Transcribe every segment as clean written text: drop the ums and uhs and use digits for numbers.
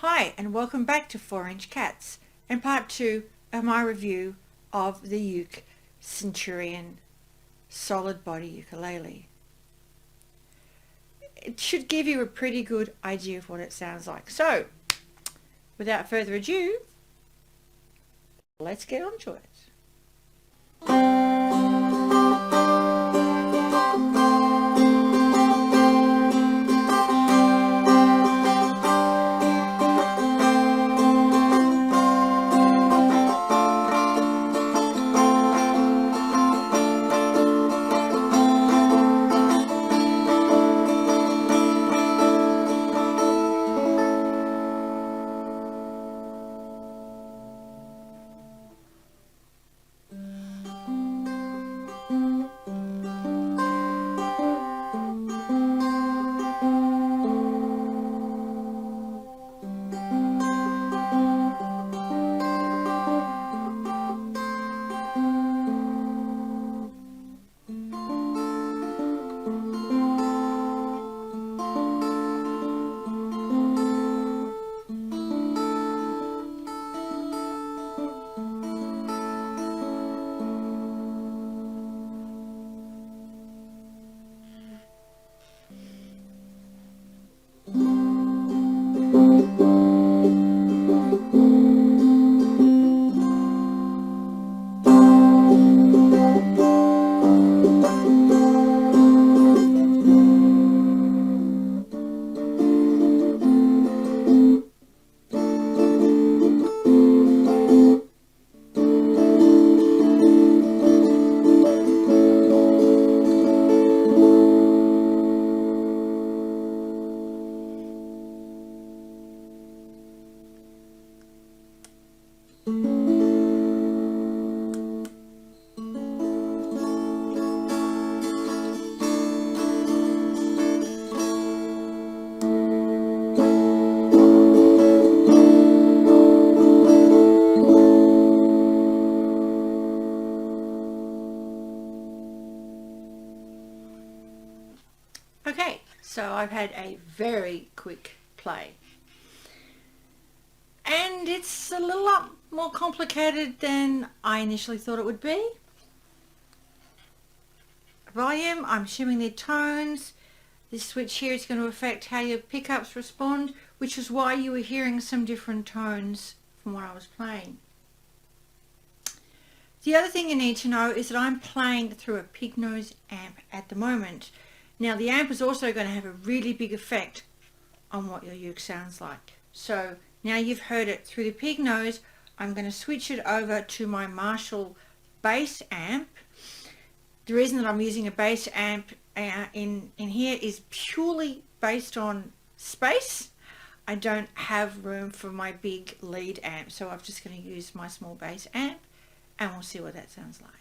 Hi and welcome back to 4-Inch Cats and part 2 of my review of the Centurion solid body ukulele. It should give you a pretty good idea of what it sounds like. So, without further ado, let's get on to it. Okay, so I've had a very quick play. And it's a little lot more complicated than I initially thought it would be. Volume, I'm assuming they're tones. This switch here is going to affect how your pickups respond, which is why you were hearing some different tones from what I was playing. The other thing you need to know is that I'm playing through a pig nose amp at the moment. Now the amp is also going to have a really big effect on what your uke sounds like. So now you've heard it through the pig nose, I'm going to switch it over to my Marshall bass amp. The reason that I'm using a bass amp in here is purely based on space. I don't have room for my big lead amp, so I'm just going to use my small bass amp and we'll see what that sounds like.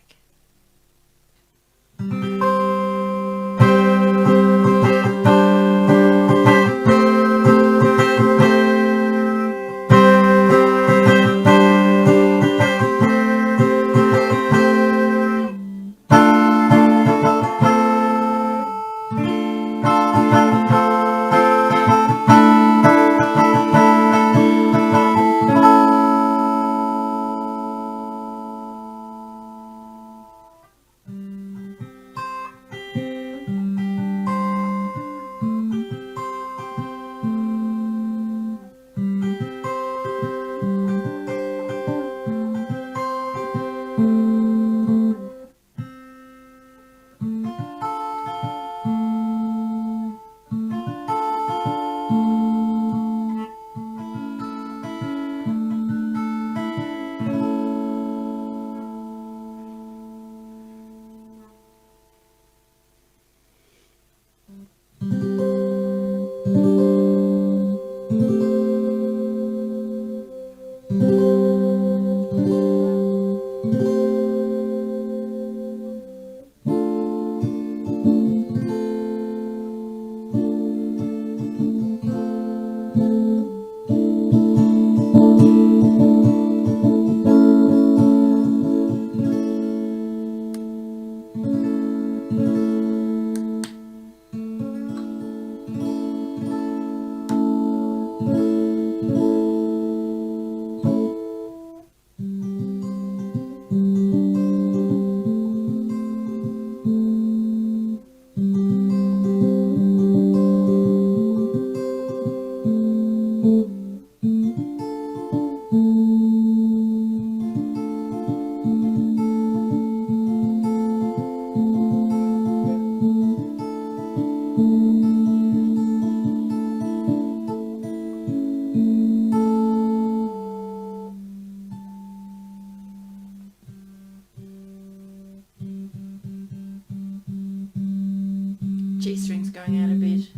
G string's going out a bit.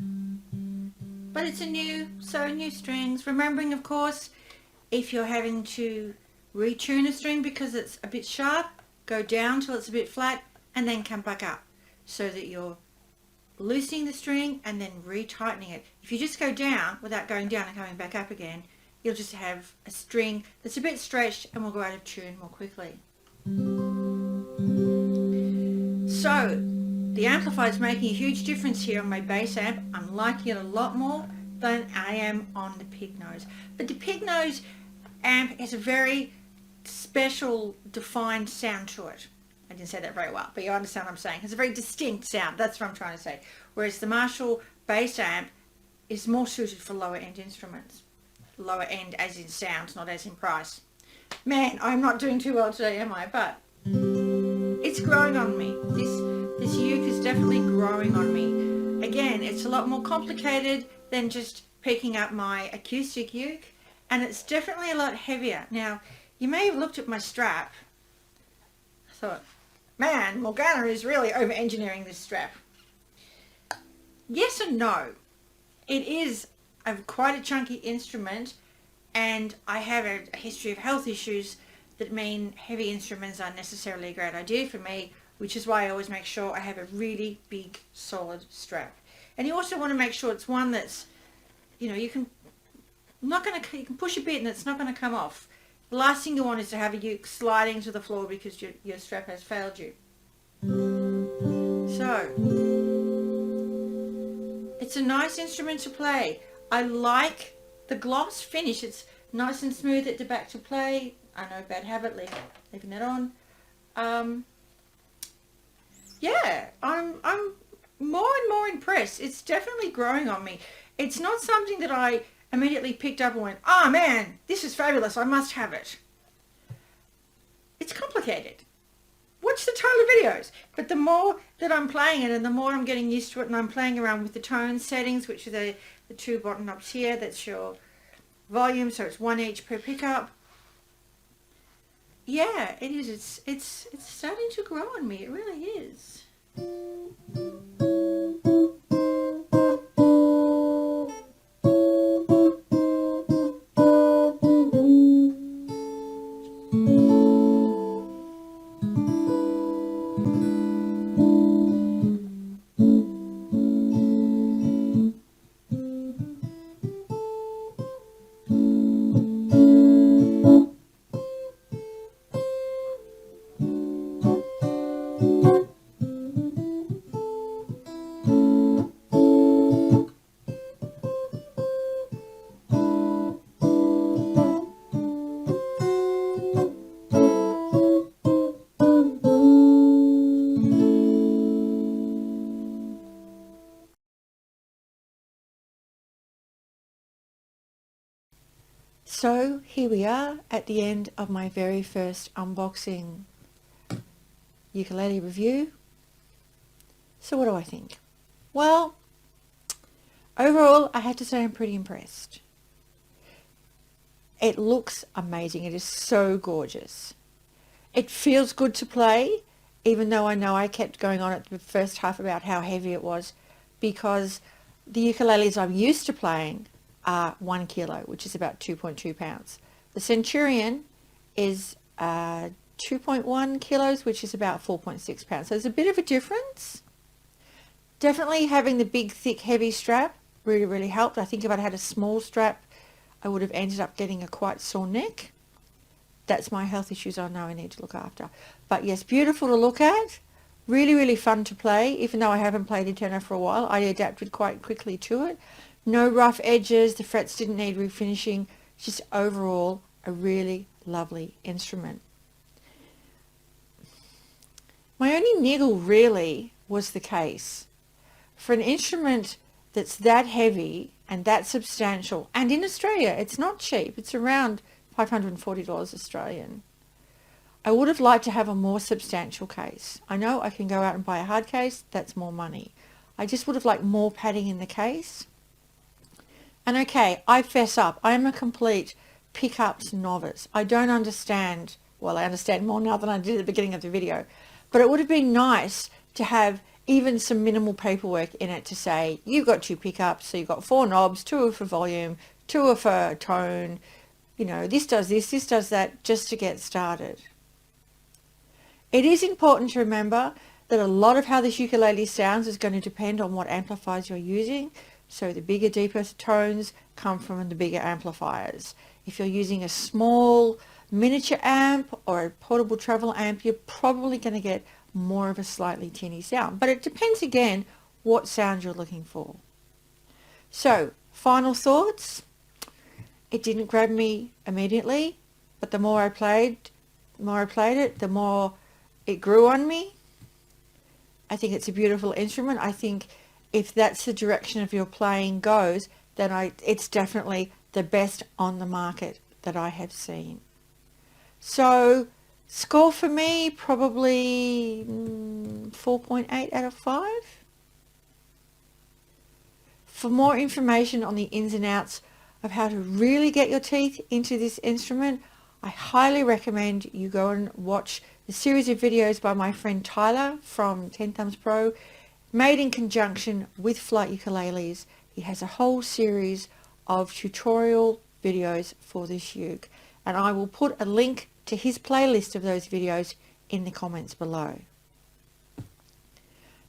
But it's new strings. Remembering, of course, if you're having to retune a string because it's a bit sharp, go down till it's a bit flat and then come back up, so that you're loosening the string and then retightening it. If you just go down without going down and coming back up again, you'll just have a string that's a bit stretched and will go out of tune more quickly. So the amplifier is making a huge difference here on my bass amp. I'm liking it a lot more than I am on the pig nose. But the pig nose amp has a very special defined sound to it. I didn't say that very well, but you understand what I'm saying. It's a very distinct sound. That's what I'm trying to say. Whereas the Marshall bass amp is more suited for lower end instruments. Lower end as in sound, not as in price. Man, I'm not doing too well today, am I? But it's growing on me. This uke is definitely growing on me. Again, it's a lot more complicated than just picking up my acoustic uke, and it's definitely a lot heavier. Now, you may have looked at my strap. I thought, man, Morgana is really over-engineering this strap. Yes and no. It is quite a chunky instrument, and I have a history of health issues that mean heavy instruments aren't necessarily a great idea for me, which is why I always make sure I have a really big, solid strap. And you also want to make sure it's one that's, you can push a bit and it's not going to come off. The last thing you want is to have a uke sliding to the floor because your strap has failed you. So, it's a nice instrument to play. I like the gloss finish. It's nice and smooth at the back to play. I know, bad habit, leaving that on. Yeah, I'm more and more impressed. It's definitely growing on me. It's not something that I immediately picked up and went, oh man, this is fabulous, I must have it. It's complicated. Watch the Tyler videos. But the more that I'm playing it and the more I'm getting used to it, and I'm playing around with the tone settings, which are the two button knobs here, that's your volume, so it's one each per pickup. Yeah, it is. It's starting to grow on me. It really is. So here we are at the end of my very first unboxing ukulele review. So what do I think? Well, overall I have to say I'm pretty impressed. It looks amazing. It is so gorgeous. It feels good to play, even though I know I kept going on at the first half about how heavy it was, because the ukuleles I'm used to playing are 1 kilo, which is about 2.2 pounds. The Centurion is 2.1 kilos, which is about 4.6 pounds. So there's a bit of a difference. Definitely having the big, thick, heavy strap really, really helped. I think if I'd had a small strap, I would have ended up getting a quite sore neck. That's my health issues I know I need to look after. But yes, beautiful to look at. Really, really fun to play. Even though I haven't played a tenor for a while, I adapted quite quickly to it. No rough edges, the frets didn't need refinishing. Just overall a really lovely instrument. My only niggle really was the case. For an instrument that's that heavy and that substantial, and in Australia it's not cheap, it's around $540 Australian. I would have liked to have a more substantial case. I know I can go out and buy a hard case, that's more money. I just would have liked more padding in the case. And okay, I fess up, I am a complete pickups novice. I don't understand, well I understand more now than I did at the beginning of the video, but it would have been nice to have even some minimal paperwork in it to say you've got 2 pickups, so you've got 4 knobs, 2 are for volume, 2 are for tone, you know, this does that, just to get started. It is important to remember that a lot of how this ukulele sounds is going to depend on what amplifiers you're using. So the bigger, deeper tones come from the bigger amplifiers. If you're using a small miniature amp or a portable travel amp, you're probably going to get more of a slightly tinny sound. But it depends again what sound you're looking for. So, final thoughts. It didn't grab me immediately, but the more I played it, the more it grew on me. I think it's a beautiful instrument. I think if that's the direction of your playing goes, then it's definitely the best on the market that I have seen. So, score for me, probably 4.8 out of 5. For more information on the ins and outs of how to really get your teeth into this instrument, I highly recommend you go and watch the series of videos by my friend Tyler from 10 Thumbs Pro, made in conjunction with Flight Ukuleles. He has a whole series of tutorial videos for this uke, and I will put a link to his playlist of those videos in the comments below.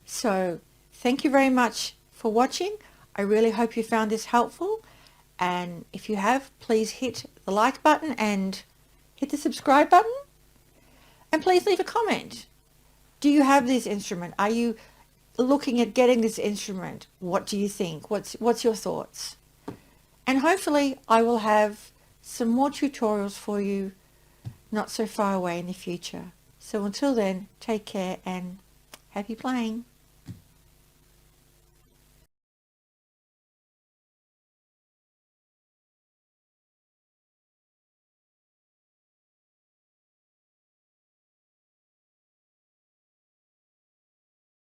So, thank you very much for watching. I really hope you found this helpful, and if you have, please hit the like button and hit the subscribe button, and please leave a comment. Do you have this instrument? Are you looking at getting this instrument? What do you think? What's your thoughts? And hopefully I will have some more tutorials for you not so far away in the future. So until then, take care and happy playing.